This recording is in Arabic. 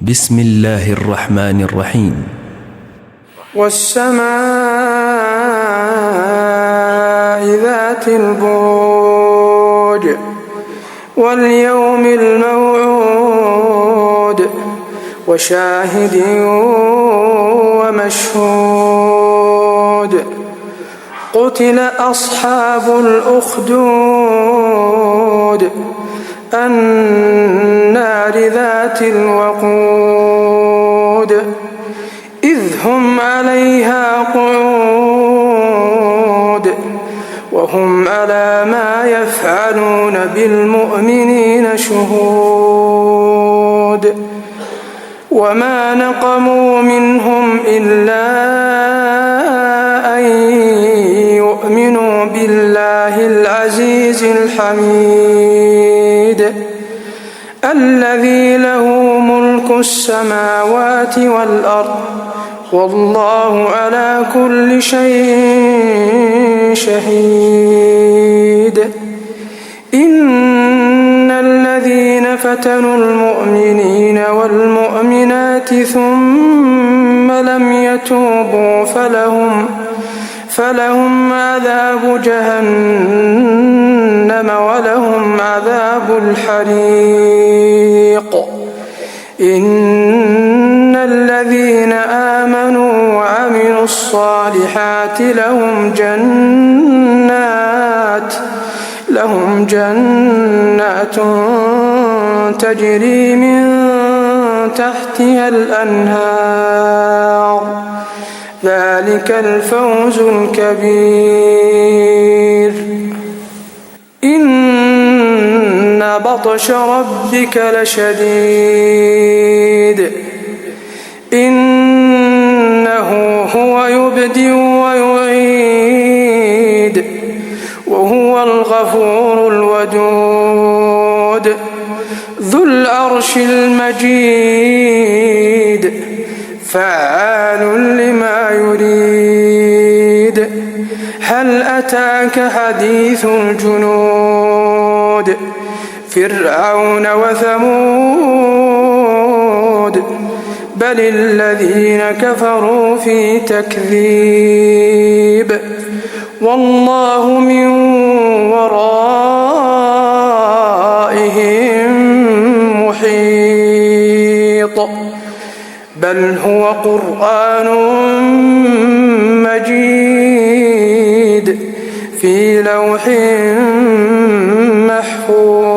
بسم الله الرحمن الرحيم. والسماء ذات البروج واليوم الموعود وشاهد ومشهود قتل أصحاب الأخدود النار ذات الوقود إذ هم عليها قعود وهم على ما يفعلون بالمؤمنين شهود وما نقموا منهم إلا أن يؤمنوا بالله العزيز الحميد الذي له ملك السماوات والأرض والله على كل شيء شهيد. إن الذين فتنوا المؤمنين والمؤمنات ثم لم يتوبوا فلهم عذاب جهنم ولهم عذاب الحريق. إن الذين آمنوا وعملوا الصالحات لهم جنات تجري من تحتها الأنهار ذلك الفوز الكبير. إن بطش ربك لشديد إنه هو يبدئ ويعيد وهو الغفور الودود ذو العرش المجيد فعال لما يريد. هل أتاك حديث الجنود فرعون وثمود بل الذين كفروا في تكذيب والله من ورائهم محيط بل هو قرآن مجيد في لوح محفوظ.